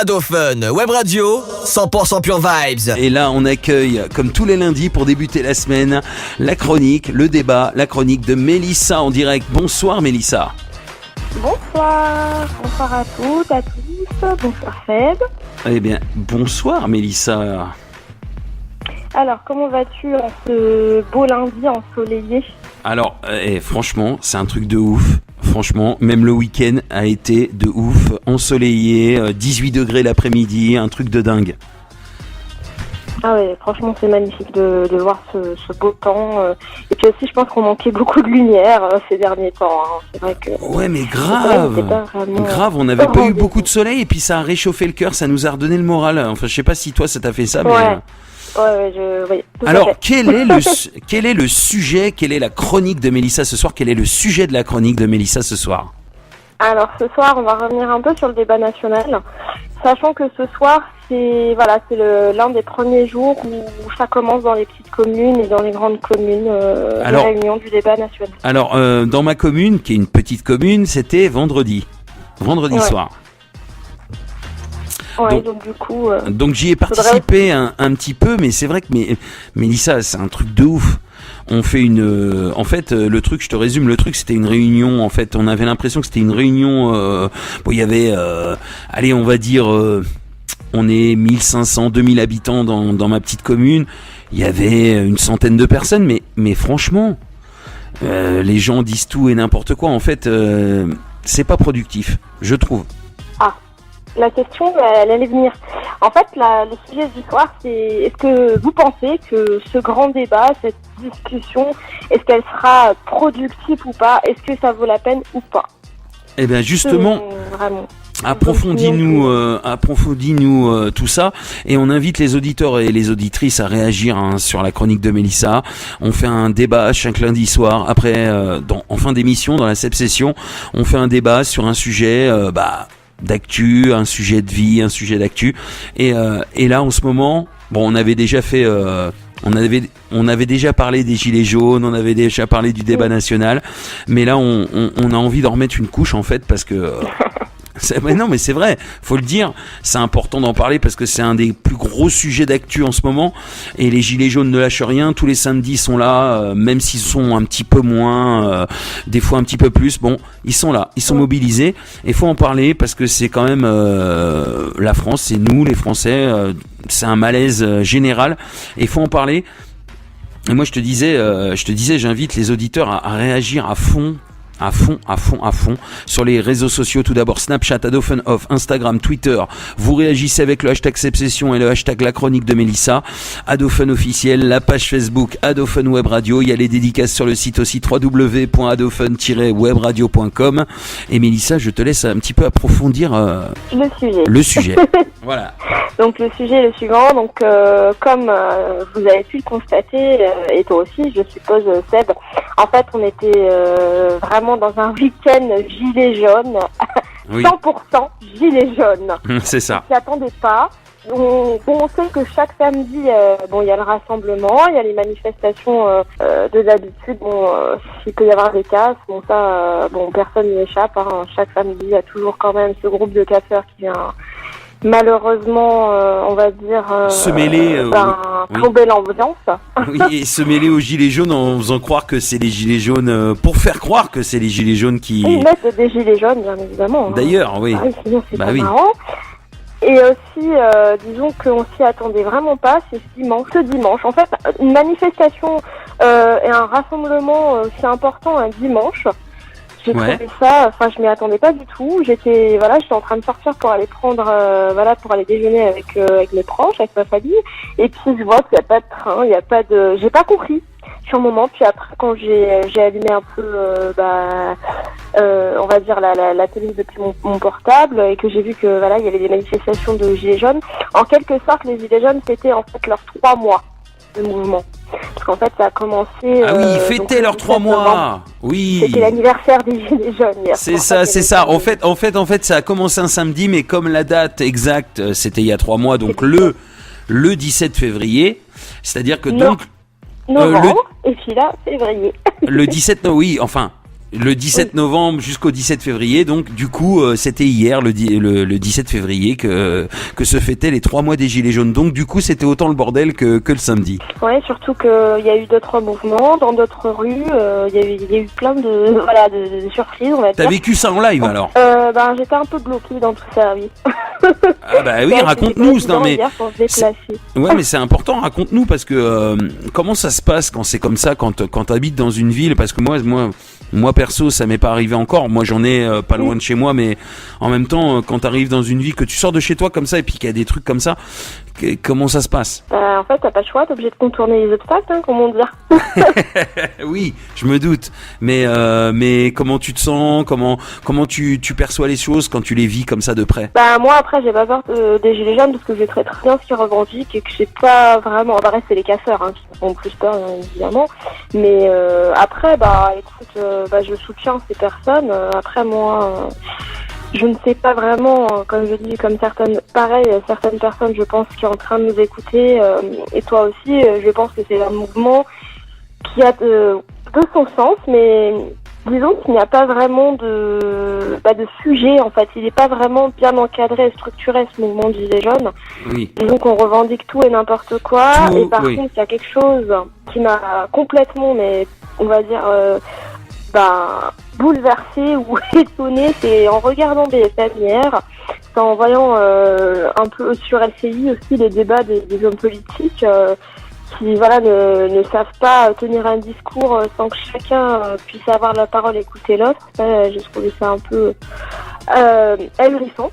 Ado Fun Web Radio, 100% pure vibes. Et là, on accueille, comme tous les lundis pour débuter la semaine, la chronique, le débat, la chronique de Mélissa en direct. Bonsoir Mélissa. Bonsoir à toutes, à tous, bonsoir Feb. Eh bien, bonsoir Mélissa. Alors, comment vas-tu en ce beau lundi ensoleillé ? Alors, franchement, c'est un truc de ouf. Franchement, même le week-end a été de ouf, ensoleillé, 18 degrés l'après-midi, un truc de dingue. Ah ouais, franchement c'est magnifique de voir ce beau temps. Et puis aussi je pense qu'on manquait beaucoup de lumière ces derniers temps. Hein. C'est vrai que... Ouais mais grave, on n'avait pas eu beaucoup de soleil et puis ça a réchauffé le cœur, ça nous a redonné le moral. Enfin je sais pas si toi ça t'a fait ça, mais... Ouais, alors, quel est le sujet, quelle est la chronique de Mélissa ce soir ? Quel est le sujet de la chronique de Mélissa ce soir ? Alors, ce soir, on va revenir un peu sur le débat national, sachant que ce soir, c'est l'un des premiers jours où ça commence dans les petites communes et dans les grandes communes, les réunions du débat national. Alors, dans ma commune, qui est une petite commune, c'était vendredi soir. Ouais, donc du coup... donc j'y ai participé un petit peu, mais c'est vrai que Mélissa, c'est un truc de ouf. On fait en fait, le truc, je te résume, le truc, c'était une réunion, en fait, on avait l'impression que c'était une réunion, il y avait, allez, on va dire, on est 1500, 2000 habitants dans ma petite commune, il y avait une centaine de personnes, mais franchement, les gens disent tout et n'importe quoi, en fait, c'est pas productif, je trouve. La question, elle allait venir. En fait, le sujet du soir, c'est est-ce que vous pensez que ce grand débat, cette discussion, est-ce qu'elle sera productive ou pas ? Est-ce que ça vaut la peine ou pas ? Eh bien, justement, approfondis-nous tout ça et on invite les auditeurs et les auditrices à réagir sur la chronique de Mélissa. On fait un débat chaque lundi soir. Après, en fin d'émission, dans la session, on fait un débat sur un sujet... d'actu, un sujet de vie, un sujet d'actu et là en ce moment on avait déjà fait on avait déjà parlé des gilets jaunes, on avait déjà parlé du débat national, mais là on a envie d'en remettre une couche en fait parce que non mais c'est vrai, faut le dire, c'est important d'en parler parce que c'est un des plus gros sujets d'actu en ce moment et les gilets jaunes ne lâchent rien, tous les samedis sont là, même s'ils sont un petit peu moins, des fois un petit peu plus, ils sont là, ils sont mobilisés et faut en parler parce que c'est quand même la France, c'est nous les Français, c'est un malaise général et faut en parler. Et moi je te disais, j'invite les auditeurs à réagir à fond sur les réseaux sociaux. Tout d'abord Snapchat, Ado Fun Off, Instagram, Twitter. Vous réagissez avec le hashtag Sepsession et le hashtag La Chronique de Mélissa. Ado Fun officiel, la page Facebook Ado Fun Web Radio. Il y a les dédicaces sur le site aussi www.adofun-webradio.com. Et Mélissa, je te laisse un petit peu approfondir le sujet. Voilà. Donc le sujet est le suivant. Donc comme vous avez pu le constater et toi aussi, je suppose Seb. En fait, on était vraiment dans un week-end gilet jaune, oui. 100% gilet jaune. C'est ça. On s'y attendait pas. On sait que chaque samedi, il y a le rassemblement, il y a les manifestations de d'habitude. S'il peut y avoir des casses, personne n'y échappe. Hein. Chaque samedi, il y a toujours quand même ce groupe de casseurs qui vient... malheureusement, on va dire, se mêler, plomber l'ambiance. Oui, et se mêler aux gilets jaunes en faisant croire que c'est les gilets jaunes, pour faire croire que c'est les gilets jaunes qui... Ils mettent des gilets jaunes, bien évidemment. D'ailleurs, oui. Sinon, c'est pas marrant. Et aussi, disons qu'on s'y attendait vraiment pas, c'est ce dimanche. En fait, une manifestation et un rassemblement aussi important un dimanche, j'ai trouvé ça, je m'y attendais pas du tout. J'étais en train de sortir pour aller prendre, pour aller déjeuner avec mes proches, avec ma famille. Et puis je vois qu'il n'y a pas de train, j'ai pas compris sur le moment. Puis après, quand j'ai allumé un peu, on va dire la télé depuis mon portable et que j'ai vu que il y avait des manifestations de gilets jaunes. En quelque sorte, les gilets jaunes, c'était en fait leurs 3 mois de mouvement. Parce qu'en fait, ça a commencé... ils fêtaient leurs 3 mois. Oui. C'était l'anniversaire des Gilets jaunes hier. C'est ça. En fait, ça a commencé un samedi, mais comme la date exacte, c'était il y a 3 mois, donc le 17 février. C'est-à-dire que novembre, et puis là, février. Le 17, oui, enfin... Le 17 novembre jusqu'au 17 février, donc du coup c'était hier le 17 février que se fêtaient les 3 mois des Gilets jaunes. Donc du coup c'était autant le bordel que le samedi. Ouais, surtout qu'il y a eu d'autres mouvements dans d'autres rues. Il y a eu plein de surprises, on va dire. T'as vécu ça en live alors? J'étais un peu bloquée dans tout ça, oui. Ah bah oui, raconte-nous. Non mais pour se déplacer. ouais, mais c'est important. Raconte-nous parce que comment ça se passe quand c'est comme ça, quand t'habites dans une ville? Parce que moi perso, ça m'est pas arrivé encore. Moi, j'en ai pas loin de chez moi, mais en même temps, quand t'arrives dans une ville, que tu sors de chez toi comme ça et puis qu'il y a des trucs comme ça, comment ça se passe? En fait, t'as pas le choix, t'es obligé de contourner les obstacles, comme on dit. Oui, je me doute. Mais comment tu te sens? Comment tu perçois les choses quand tu les vis comme ça de près? Moi, après, j'ai pas peur des Gilets jaunes parce que je sais très bien ce qu'ils revendiquent et que j'ai pas vraiment. C'est les casseurs qui me font plus peur, évidemment. Mais après, écoute, je soutiens ces personnes. Après, moi, je ne sais pas vraiment, comme je dis, comme certaines personnes, je pense, qui sont en train de nous écouter, et toi aussi, je pense que c'est un mouvement qui a de son sens, mais disons qu'il n'y a pas vraiment de sujet, en fait. Il n'est pas vraiment bien encadré et structuré, ce mouvement du Gilets jaunes. Oui. Disons qu'on revendique tout et n'importe quoi, et par contre, il y a quelque chose qui m'a complètement, mais on va dire, bouleversée ou étonnée, c'est en regardant BFM hier, c'est en voyant un peu sur LCI aussi les débats des hommes politiques qui ne savent pas tenir un discours sans que chacun puisse avoir la parole et écouter l'autre. J'ai trouvé ça un peu ahurissant.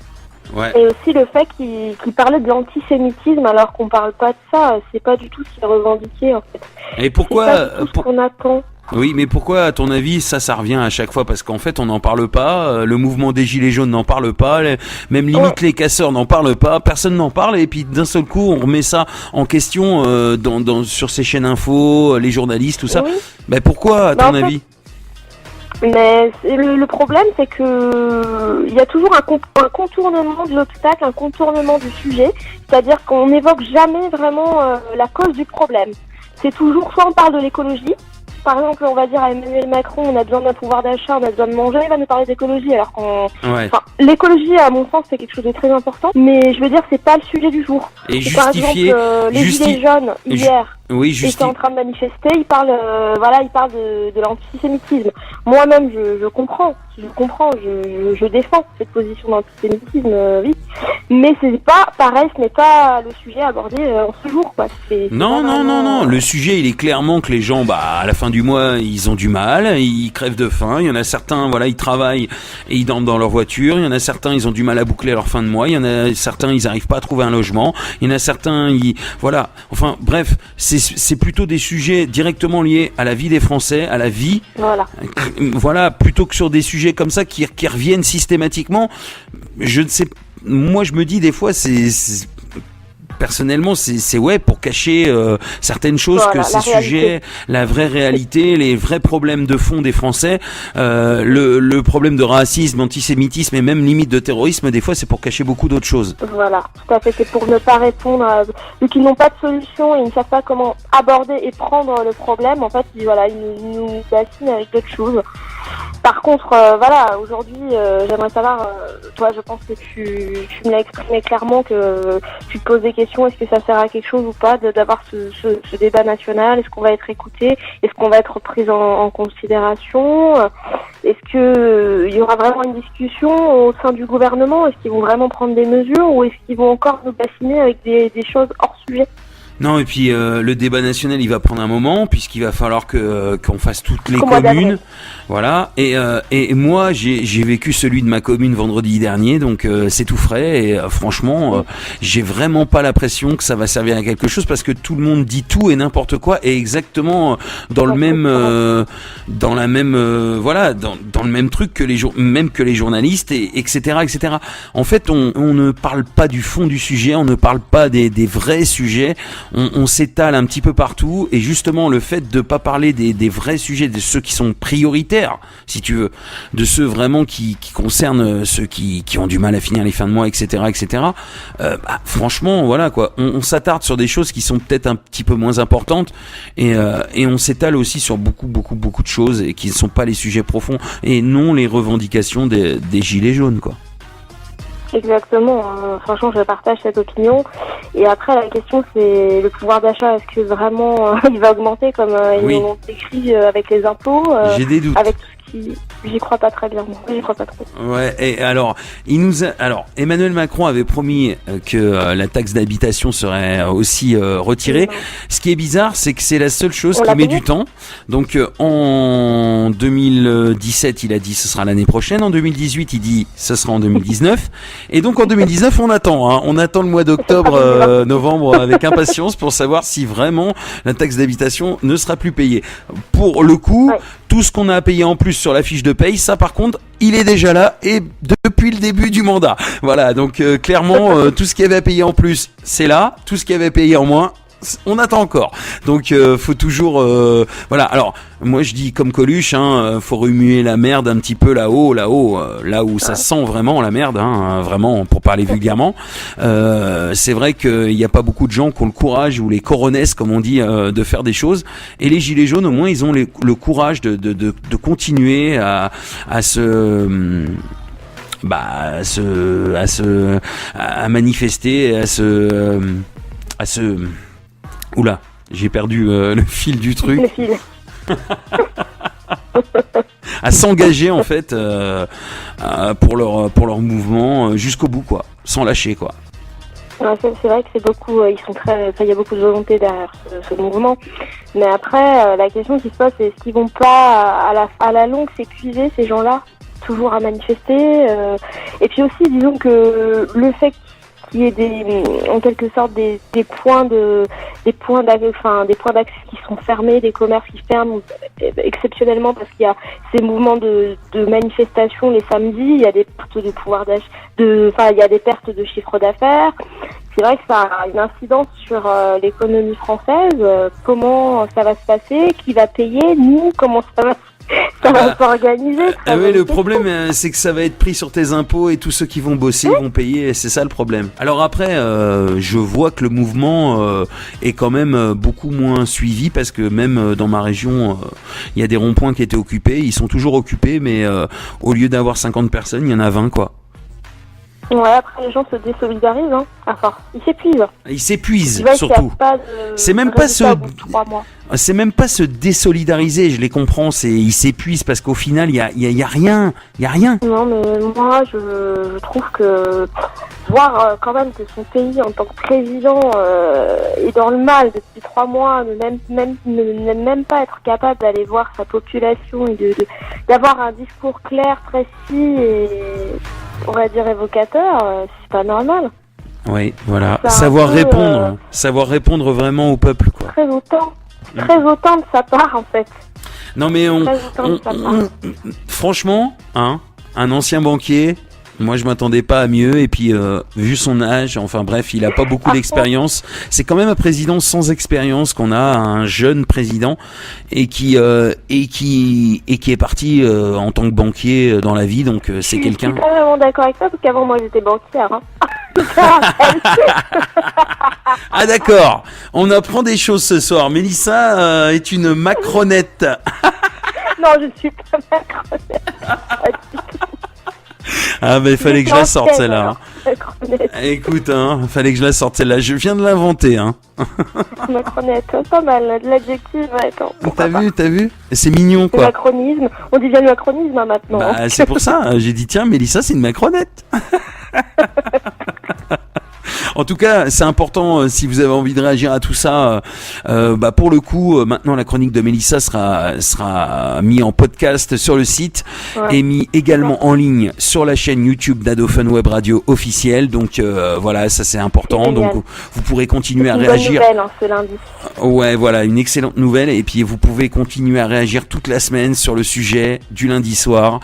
Ouais. Et aussi le fait qu'il parlait de l'antisémitisme alors qu'on parle pas de ça, c'est pas du tout ce qui est revendiqué en fait. Et pourquoi c'est pas du tout ce qu'on attend. Oui, mais pourquoi, à ton avis, ça revient à chaque fois? Parce qu'en fait, on n'en parle pas, le mouvement des Gilets jaunes n'en parle pas, même limite les casseurs n'en parlent pas, personne n'en parle, et puis d'un seul coup, on remet ça en question sur ces chaînes info, les journalistes, tout ça. Oui. Pourquoi, à ton avis? Mais le problème, c'est que il y a toujours un contournement de l'obstacle, un contournement du sujet, c'est-à-dire qu'on n'évoque jamais vraiment la cause du problème. C'est toujours, soit on parle de l'écologie. Par exemple, on va dire à Emmanuel Macron, on a besoin d'un pouvoir d'achat, on a besoin de manger, il va nous parler d'écologie, alors l'écologie, à mon sens, c'est quelque chose de très important, mais je veux dire, c'est pas le sujet du jour. Et par exemple, les Gilets jaunes, hier, étaient en train de manifester, ils parlent de l'antisémitisme. Moi-même, je comprends, je défends cette position d'antisémitisme, oui. Mais c'est pas pareil, ce n'est pas le sujet abordé en ce jour, quoi. Non. Le sujet, il est clairement que les gens, à la fin du mois, ils ont du mal, ils crèvent de faim. Il y en a certains, ils travaillent et ils dorment dans leur voiture. Il y en a certains, ils ont du mal à boucler leur fin de mois. Il y en a certains, ils n'arrivent pas à trouver un logement. Il y en a certains, Enfin, bref, c'est plutôt des sujets directement liés à la vie des Français, à la vie. Voilà, plutôt que sur des sujets comme ça qui reviennent systématiquement. Je ne sais. Moi, je me dis des fois, personnellement, c'est pour cacher certaines choses, que ces sujets, la vraie réalité, les vrais problèmes de fond des Français, le problème de racisme, d'antisémitisme et même limite de terrorisme, des fois, c'est pour cacher beaucoup d'autres choses. Voilà, tout à fait. C'est pour ne pas répondre vu qu'ils n'ont pas de solution et ils ne savent pas comment aborder et prendre le problème. En fait, ils nous bassinent avec d'autres choses. Par contre, aujourd'hui, j'aimerais savoir, toi, je pense que tu me l'as exprimé clairement, que tu te poses des questions, est-ce que ça sert à quelque chose ou pas d'avoir ce débat national? Est-ce qu'on va être écouté? Est-ce qu'on va être pris en considération? Est-ce que il y aura vraiment une discussion au sein du gouvernement? Est-ce qu'ils vont vraiment prendre des mesures ou est-ce qu'ils vont encore nous bassiner avec des choses hors sujet? Non, et puis le débat national, il va prendre un moment puisqu'il va falloir qu'on fasse toutes les communes, voilà. Et moi, j'ai vécu celui de ma commune vendredi dernier, donc c'est tout frais. Et franchement, j'ai vraiment pas l'impression que ça va servir à quelque chose parce que tout le monde dit tout et n'importe quoi et exactement dans le même, dans le même truc que les journalistes et etc. En fait, on ne parle pas du fond du sujet, on ne parle pas des vrais sujets. on s'étale un petit peu partout, et justement le fait de pas parler des vrais sujets, de ceux qui sont prioritaires, si tu veux, de ceux vraiment qui concernent ceux qui ont du mal à finir les fins de mois, etc., etc. Franchement, voilà quoi, on s'attarde sur des choses qui sont peut-être un petit peu moins importantes, et on s'étale aussi sur beaucoup de choses et qui ne sont pas les sujets profonds et non les revendications des gilets jaunes, quoi. Exactement, franchement je partage cette opinion. Et après la question c'est le pouvoir d'achat, est-ce que vraiment il va augmenter comme Oui. ils l'ont écrit avec les impôts, J'ai des doutes. avec tout ce qui... J'y crois pas très bien, moi. J'y crois pas trop. Ouais, et alors, Emmanuel Macron avait promis que la taxe d'habitation serait aussi retirée. Ce qui est bizarre, c'est que c'est la seule chose On qui l'a met payé. du temps. Donc en 2017, il a dit ce sera l'année prochaine. En 2018, il dit ce sera en 2019. Et donc en 2019, on attend. On attend le mois d'octobre, novembre avec impatience pour savoir si vraiment la taxe d'habitation ne sera plus payée. Pour le coup, Ouais. tout ce qu'on a à payer en plus sur la fiche de paye, ça par contre, il est déjà là et depuis le début du mandat. Voilà, donc clairement, tout ce qu'il y avait à payer en plus, c'est là. Tout ce qu'il y avait à payer en moins, on attend encore. Donc faut toujours voilà. Alors moi je dis comme Coluche, faut remuer la merde un petit peu là-haut, là où ça sent vraiment la merde, vraiment pour parler vulgairement. C'est vrai qu'il n'y a pas beaucoup de gens qui ont le courage ou les coronesses comme on dit de faire des choses. Et les gilets jaunes au moins ils ont le courage de continuer à manifester, à se oula, j'ai perdu le fil du truc. Le fil. À s'engager en fait pour leur mouvement jusqu'au bout quoi, sans lâcher quoi. Ouais, c'est vrai que c'est beaucoup, ils sont très, enfin, il y a beaucoup de volonté derrière ce mouvement. Mais après, la question qui se pose, c'est est-ce qu'ils vont pas à la longue s'épuiser ces gens-là, toujours à manifester. Et puis aussi, disons que le fait qu'il y ait en quelque sorte des points d'accès qui sont fermés, des commerces qui ferment exceptionnellement parce qu'il y a ces mouvements de manifestation les samedis, il y a des pertes de pouvoir d'achat, il y a des pertes de chiffre d'affaires. C'est vrai que ça a une incidence sur l'économie française. Comment ça va se passer? Qui va payer? Nous, comment ça va s'organiser? Oui, le problème, c'est que ça va être pris sur tes impôts et tous ceux qui vont bosser vont payer, et c'est ça le problème. Alors après, je vois que le mouvement est quand même beaucoup moins suivi parce que même dans ma région, il y a des ronds-points qui étaient occupés. Ils sont toujours occupés, mais au lieu d'avoir 50 personnes, il y en a 20, quoi. Ouais, après les gens se désolidarisent, enfin, ils s'épuisent. Ils s'épuisent, Tu vois, surtout. C'est même pas résultat au bout de 3 mois. C'est même pas se désolidariser, je les comprends, ils s'épuisent parce qu'au final, il y a rien. Non, mais moi, je trouve que voir quand même que son pays en tant que président est dans le mal depuis 3 mois, ne même pas être capable d'aller voir sa population et d'avoir un discours clair, précis et on va dire évocateur, c'est pas normal. Oui, voilà. C'est un Savoir peu, répondre, savoir répondre vraiment au peuple, quoi. Très autant de sa part en fait. Non mais franchement, un ancien banquier, moi je m'attendais pas à mieux, et puis vu son âge, enfin bref, il a pas beaucoup d'expérience. C'est quand même un président sans expérience qu'on a, un jeune président et qui est parti en tant que banquier dans la vie, donc c'est quelqu'un. Je suis pas vraiment d'accord avec ça parce qu'avant moi j'étais banquière. Ah d'accord, on apprend des choses ce soir. Mélissa est une macronette. Non, je suis pas macronette. Ah mais il fallait que je la sorte celle-là. Macronette. Écoute, fallait que je la sorte celle-là. Je viens de l'inventer, Macronette, pas mal. De l'adjectif, attends. T'as vu C'est mignon, Le quoi. macronisme. On dit bien le macronisme maintenant. Bah, c'est pour ça. J'ai dit tiens, Mélissa, c'est une macronette. En tout cas, c'est important si vous avez envie de réagir à tout ça. Pour le coup, maintenant la chronique de Mélissa sera mis en podcast sur le site et mis également en ligne sur la chaîne YouTube d'Adophone Web Radio officielle. Donc voilà, ça c'est important. Donc vous pourrez continuer à réagir. Bonne nouvelle, ce lundi. Ouais, voilà, une excellente nouvelle. Et puis vous pouvez continuer à réagir toute la semaine sur le sujet du lundi soir.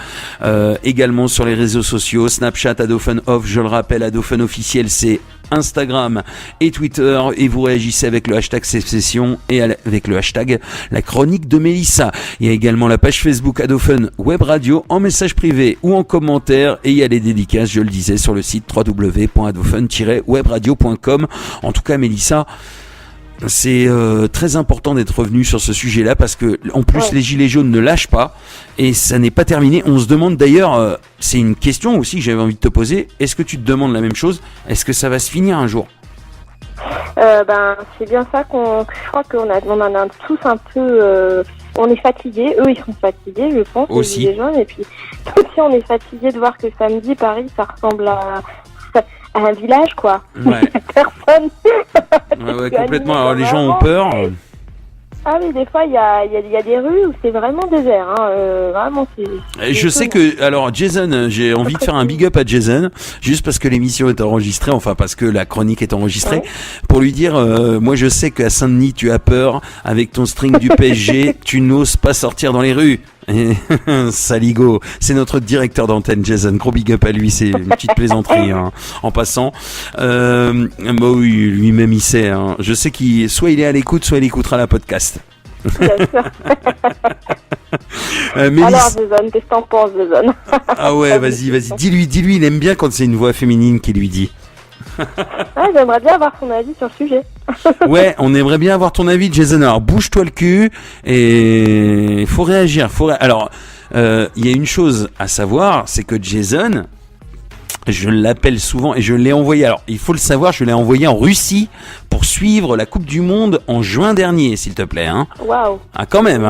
Également sur les réseaux sociaux, Snapchat, Adophone Off. Je le rappelle, Adophone officiel, c'est Instagram et Twitter et vous réagissez avec le hashtag Session et avec le hashtag La Chronique de Mélissa. Il y a également la page Facebook Adophone Web Radio en message privé ou en commentaire et il y a les dédicaces, je le disais, sur le site www.adophone-webradio.com. En tout cas, Mélissa, c'est très important d'être revenu sur ce sujet-là parce que en plus les gilets jaunes ne lâchent pas et ça n'est pas terminé. On se demande d'ailleurs, c'est une question aussi que j'avais envie de te poser. Est-ce que tu te demandes la même chose? Est-ce que ça va se finir un jour? C'est bien ça je crois qu'on en a tous un peu. On est fatigués. Eux, ils sont fatigués, je pense. Aussi. Les gilets jaunes. Et puis aussi, on est fatigués de voir que samedi, Paris, ça ressemble à un village, quoi. Ouais. Personne. Ouais, complètement. Alors les gens ont peur. Ah oui, des fois, il y a des rues où c'est vraiment désert. Vraiment, Je sais que, alors Jason, j'ai envie de faire un big up à Jason, juste parce que l'émission est enregistrée, enfin parce que la chronique est enregistrée, pour lui dire, moi je sais qu'à Saint-Denis tu as peur, avec ton string du PSG, tu n'oses pas sortir dans les rues. Saligo, c'est notre directeur d'antenne Jason, gros big up à lui, c'est une petite plaisanterie en passant. Oui, lui-même il sait, je sais qu'il soit il est à l'écoute, soit il écoutera la podcast. Bien sûr. Alors Jason, qu'est-ce que t'en penses, Jason? Ah ouais, vas-y, dis-lui, il aime bien quand c'est une voix féminine qui lui dit. J'aimerais bien avoir son avis sur le sujet. Ouais, on aimerait bien avoir ton avis, Jason. Alors, bouge-toi le cul et il faut réagir. Alors, il y a une chose à savoir, c'est que Jason, je l'appelle souvent et je l'ai envoyé. Alors, il faut le savoir, je l'ai envoyé en Russie pour suivre la Coupe du Monde en juin dernier, s'il te plaît. Waouh. Ah, quand même,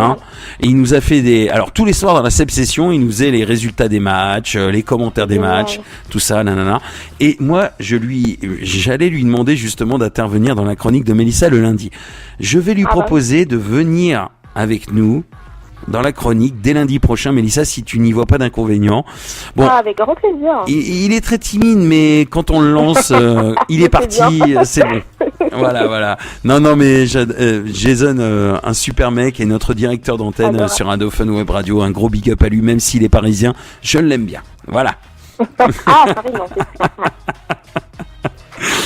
Et il nous a fait alors tous les soirs dans la session, il nous faisait les résultats des matchs, les commentaires des matchs, tout ça, nanana. Et moi, j'allais lui demander justement d'intervenir dans la chronique de Mélissa le lundi. Je vais lui proposer de venir avec nous dans la chronique dès lundi prochain, Mélissa, si tu n'y vois pas d'inconvénient. Bon, avec grand plaisir. Il est très timide, mais quand on le lance, il est parti, c'est bon. Voilà. Non, mais Jason, un super mec et notre directeur d'antenne sur Adophone Web Radio, un gros big up à lui, même s'il est parisien, je l'aime bien. Voilà. Carrément,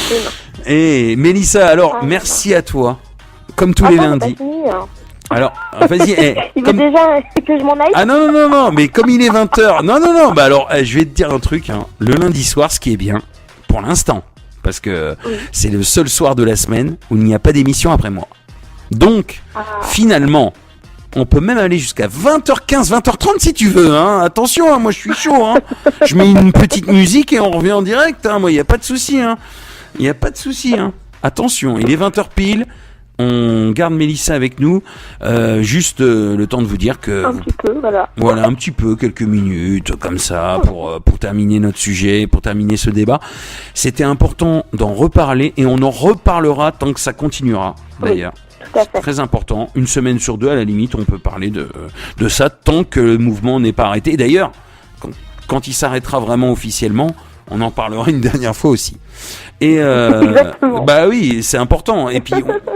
c'est Et Mélissa, alors, merci à toi, comme tous les lundis. Alors, vas-y. Il veut déjà que je m'en aille. Ah non, mais comme il est 20h. Non, bah alors, je vais te dire un truc. Le lundi soir, ce qui est bien, pour l'instant, parce que c'est le seul soir de la semaine où il n'y a pas d'émission après moi. Donc, finalement, on peut même aller jusqu'à 20h15, 20h30 si tu veux. Attention, moi je suis chaud. Je mets une petite musique et on revient en direct. Moi, il n'y a pas de souci. Il n'y a pas de souci. Attention, il est 20h pile. On garde Mélissa avec nous, juste le temps de vous dire que... Un petit peu, voilà. Voilà, un petit peu, quelques minutes, comme ça, pour terminer notre sujet, pour terminer ce débat. C'était important d'en reparler, et on en reparlera tant que ça continuera, d'ailleurs. Tout à fait. C'est très important. Une semaine sur deux, à la limite, on peut parler de ça, tant que le mouvement n'est pas arrêté. Et d'ailleurs, quand il s'arrêtera vraiment officiellement, on en parlera une dernière fois aussi. Et bah oui, c'est important. Et puis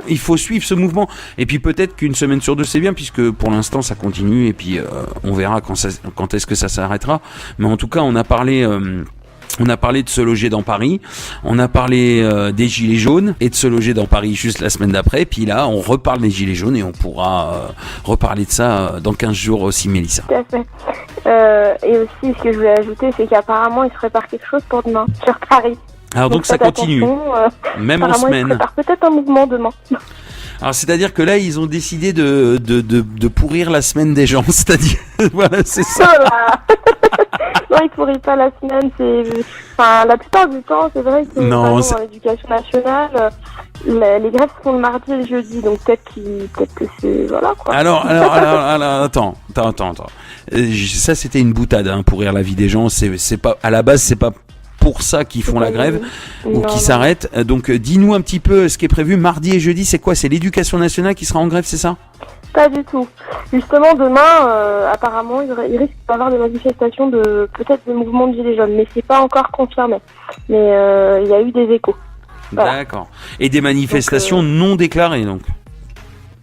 il faut suivre ce mouvement. Et puis peut-être qu'une semaine sur deux c'est bien, puisque pour l'instant ça continue. Et puis on verra quand est-ce que ça s'arrêtera. Mais en tout cas, on a parlé de se loger dans Paris, on a parlé des gilets jaunes et de se loger dans Paris juste la semaine d'après, puis là on reparle des gilets jaunes et on pourra reparler de ça dans 15 jours aussi, Mélissa. Tout à fait. Et aussi ce que je voulais ajouter, c'est qu'apparemment il se prépare quelque chose pour demain sur Paris. Alors donc ça continue, même en semaine. Il se prépare peut-être un mouvement demain. Alors c'est-à-dire que là ils ont décidé de pourrir la semaine des gens, c'est-à-dire voilà, c'est ça. Non, ils pourrissent pas la semaine, la plupart du temps, c'est vrai que dans l'éducation nationale, les grèves se font le mardi et le jeudi, donc peut-être que c'est voilà quoi. Alors attends. Ça c'était une boutade, pourrir la vie des gens, c'est pas à la base, c'est pas pour ça qu'ils font la grève ou qui s'arrêtent. Donc dis-nous un petit peu ce qui est prévu mardi et jeudi, c'est quoi? C'est l'éducation nationale qui sera en grève, c'est ça? Pas du tout. Justement, demain, apparemment, il risque d'avoir des manifestations peut-être des mouvements de gilets jaunes, mais c'est pas encore confirmé. Mais il y a eu des échos. Voilà. D'accord. Et des manifestations non déclarées, donc.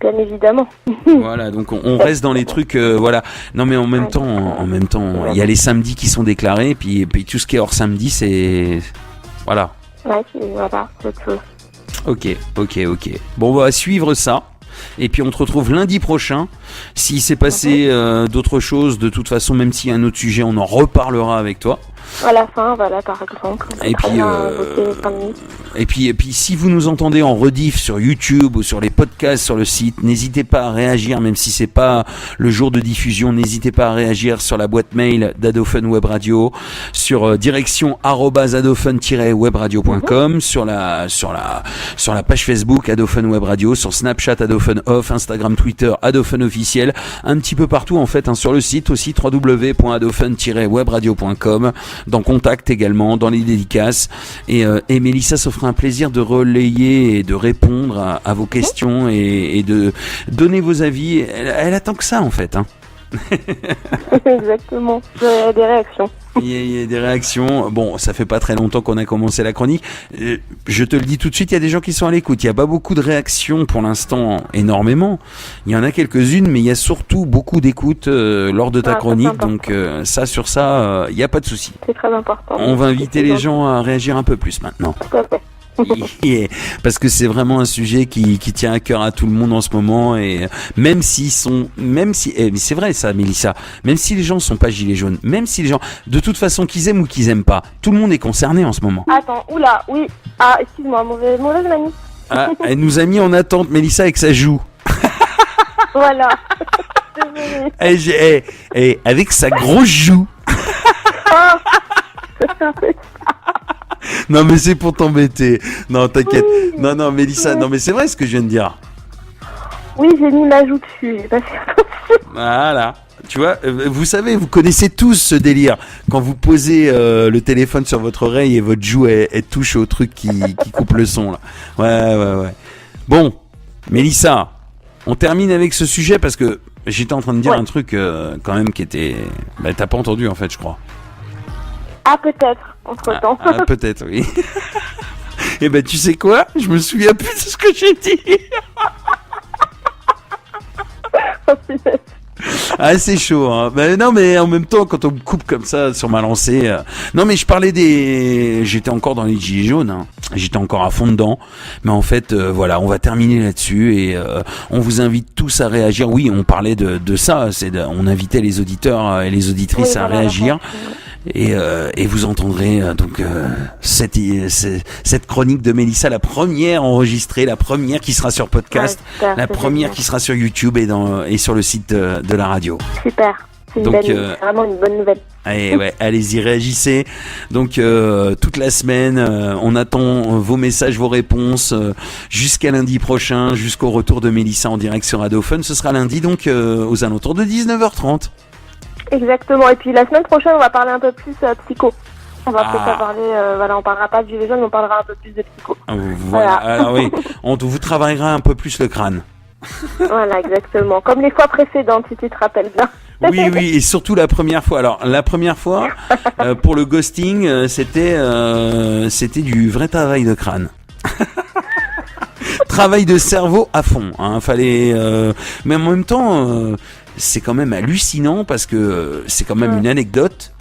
Bien évidemment. Voilà, donc on reste dans les trucs, voilà. Non, mais en même temps, il y a les samedis qui sont déclarés, puis tout ce qui est hors samedi, c'est, voilà. Ouais, voilà, c'est tout. Ok. Bon, on va suivre ça. Et puis on te retrouve lundi prochain. S'il s'est passé d'autres choses, de toute façon, même s'il y a un autre sujet, on en reparlera avec toi. À la fin, voilà, par exemple. Et puis, si vous nous entendez en rediff sur YouTube ou sur les podcasts sur le site, n'hésitez pas à réagir, même si c'est pas le jour de diffusion. N'hésitez pas à réagir sur la boîte mail d'Adophone Web Radio, sur direction @adophone-webradio.com, sur la page Facebook Adophone Web Radio, sur Snapchat Adophone Off, Instagram, Twitter Adophone officiel, un petit peu partout en fait, sur le site aussi www.adophone-webradio.com. Dans Contact également, dans les dédicaces. Et Mélissa se fera un plaisir de relayer et de répondre à vos questions et de donner vos avis. Elle attend que ça en fait. Exactement. Il y a des réactions. Il y a des réactions. Bon, ça fait pas très longtemps qu'on a commencé la chronique. Je te le dis tout de suite, il y a des gens qui sont à l'écoute. Il y a pas beaucoup de réactions pour l'instant, énormément. Il y en a quelques-unes, mais il y a surtout beaucoup d'écoutes lors de ta chronique. Donc sur ça, il y a pas de souci. C'est très important. On va inviter les gens à réagir un peu plus maintenant. Tout à fait. Parce que c'est vraiment un sujet qui tient à cœur à tout le monde en ce moment, et mais c'est vrai ça, Mélissa, même si les gens sont pas gilets jaunes, même si les gens, de toute façon, qu'ils aiment ou qu'ils aiment pas, tout le monde est concerné en ce moment. Attends, oula, oui, excuse-moi, mauvaise manie. Elle nous a mis en attente, Mélissa, avec sa joue. Voilà. Désolée. Avec sa grosse joue. Non mais c'est pour t'embêter. Non t'inquiète. Oui. Non Mélissa, non mais c'est vrai ce que je viens de dire. Oui, j'ai mis ma joue dessus, j'ai pas fait attention. Voilà. Tu vois, vous savez, vous connaissez tous ce délire. Quand vous posez le téléphone sur votre oreille et votre joue elle touche au truc qui coupe le son là. Ouais. Bon, Mélissa, on termine avec ce sujet parce que j'étais en train de dire un truc quand même qui était... Bah, t'as pas entendu en fait, je crois. Ah, peut-être, entre-temps. Peut-être, oui. Eh ben, tu sais quoi ? Je me souviens plus de ce que j'ai dit. C'est chaud, hein. Ben, non, mais en même temps, quand on me coupe comme ça sur ma lancée... Non, mais je parlais j'étais encore dans les gilets jaunes, hein. J'étais encore à fond dedans. Mais en fait, voilà, on va terminer là-dessus et on vous invite tous à réagir. Oui, on parlait de ça. On invitait les auditeurs et les auditrices à réagir. Et vous entendrez donc cette chronique de Mélissa, la première enregistrée, la première qui sera sur podcast, la première qui sera sur YouTube et sur le site de la radio. Super, c'est vraiment une bonne nouvelle. Allez-y, réagissez. Donc toute la semaine, on attend vos messages, vos réponses jusqu'à lundi prochain, jusqu'au retour de Mélissa en direct sur Adophone. Ce sera lundi donc aux alentours de 19h30. Exactement, et puis la semaine prochaine on va parler un peu plus psycho. On va peut-être parler, on parlera pas de gilets jaunes, on parlera un peu plus de psycho. Voilà. Alors oui, on vous travaillera un peu plus le crâne. Voilà, exactement, comme les fois précédentes si tu te rappelles bien. Oui, et surtout la première fois. Alors la première fois, pour le ghosting, c'était du vrai travail de crâne. Travail de cerveau à fond, hein. Fallait, mais en même temps, c'est quand même hallucinant parce que c'est quand même une anecdote.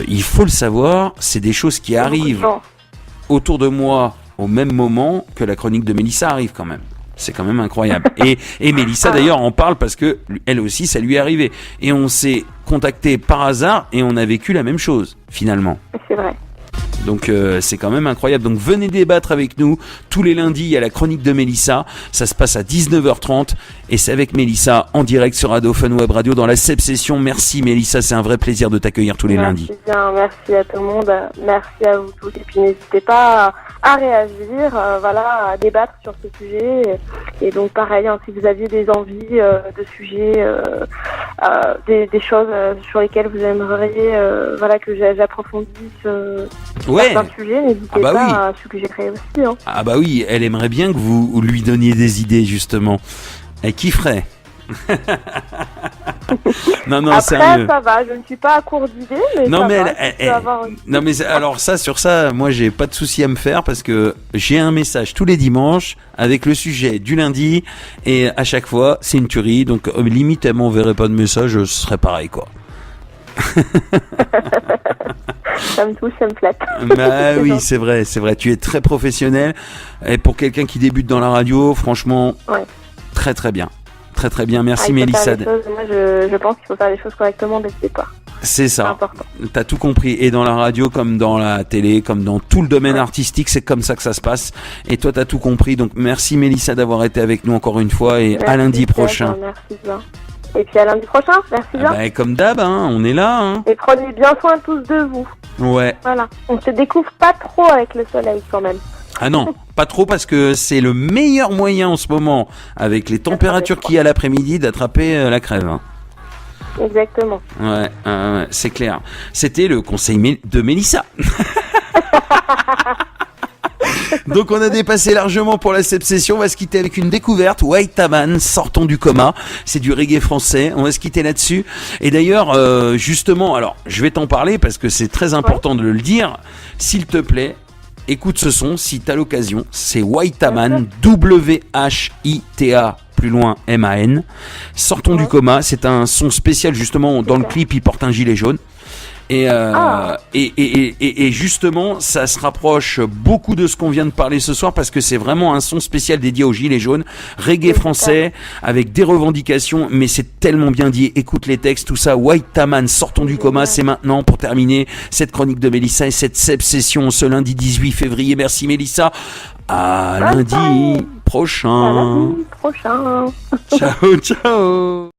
Il faut le savoir, c'est des choses qui arrivent autour de moi au même moment que la chronique de Mélissa arrive quand même. C'est quand même incroyable. Et Mélissa d'ailleurs en parle parce que elle aussi ça lui est arrivé. Et on s'est contacté par hasard et on a vécu la même chose finalement. C'est vrai. Donc c'est quand même incroyable. Donc venez débattre avec nous tous les lundis à la chronique de Mélissa. Ça se passe à 19h30 et c'est avec Mélissa en direct sur Adophone Web Radio dans la SEP Session. Merci Mélissa, c'est un vrai plaisir de t'accueillir tous les lundis. Merci à tout le monde, merci à vous tous et puis n'hésitez pas à réagir, à débattre sur ce sujet. Et donc pareil, si vous aviez des envies de sujets, des choses sur lesquelles vous aimeriez que j'approfondisse certains sujets, n'hésitez pas à suggérer aussi. Hein. Ah bah oui, elle aimerait bien que vous lui donniez des idées justement. Elle kifferait. non, après, sérieux. Ça va, je ne suis pas à court d'idées, mais non, mais alors sur ça, moi j'ai pas de souci à me faire parce que j'ai un message tous les dimanches avec le sujet du lundi et à chaque fois c'est une tuerie, donc limite elle m'enverrait pas de message, ce serait pareil quoi. Ça me touche, ça me flatte. Bah oui, c'est vrai. Tu es très professionnel. Et pour quelqu'un qui débute dans la radio, franchement, Ouais. très très bien. Très très bien. Merci Il faut Mélissa. faire les choses- Moi, je pense qu'il faut faire les choses correctement dès le départ. C'est C'est ça. important. T'as tout compris. Et dans la radio, comme dans la télé, comme dans tout le domaine artistique, c'est comme ça que ça se passe. Et toi, t'as tout compris. Donc, merci Mélissa d'avoir été avec nous encore une fois. Et à Merci, lundi Seb, prochain. Merci bien. Et puis à lundi prochain. Merci bien. Bah, comme d'hab, hein, on est là. Hein. Et prenez bien soin tous de vous. Ouais. Voilà. On se découvre pas trop avec le soleil quand même. Ah non, pas trop parce que c'est le meilleur moyen en ce moment, avec les températures qu'il y a l'après-midi, d'attraper la crève. Hein. Exactement. Ouais, c'est clair. C'était le conseil de Mélissa. Donc on a dépassé largement pour la session. On va se quitter avec une découverte. White Taman, sortons du coma. C'est du reggae français. On va se quitter là-dessus. Et d'ailleurs, justement, alors je vais t'en parler parce que c'est très important de le dire. S'il te plaît, écoute ce son si t'as l'occasion. C'est White Taman, W-H-I-T-A. Plus loin, M-A-N. Sortons du coma. C'est un son spécial justement. Dans le clip, il porte un gilet jaune. Et justement, ça se rapproche beaucoup de ce qu'on vient de parler ce soir parce que c'est vraiment un son spécial dédié aux gilets jaunes, reggae français avec des revendications, mais c'est tellement bien dit. Écoute les textes, tout ça. White Taman, sortons du coma, c'est maintenant pour terminer cette chronique de Mélissa et cette session ce lundi 18 février. Merci Mélissa. À lundi prochain. À lundi prochain. Ciao, ciao.